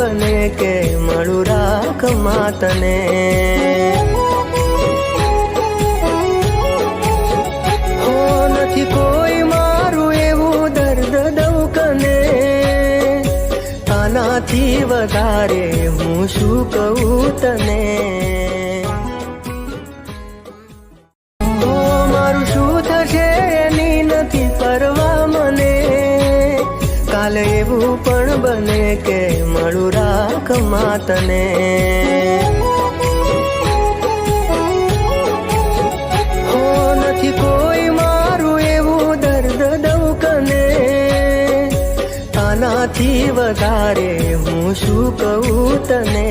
બને કે મળું રાખ માતને હો નથી કોઈ મારું એવું દર્દ દઉં કને આનાથી વધારે હું શું કહું તને મારું શું થશે એની નથી પરવા મને કાલે એવું પણ બને કે મળું રાખ માતને હો નથી કોઈ મારું એવું દર્દ દઉં કને આનાથી વધારે હું શું કહું તને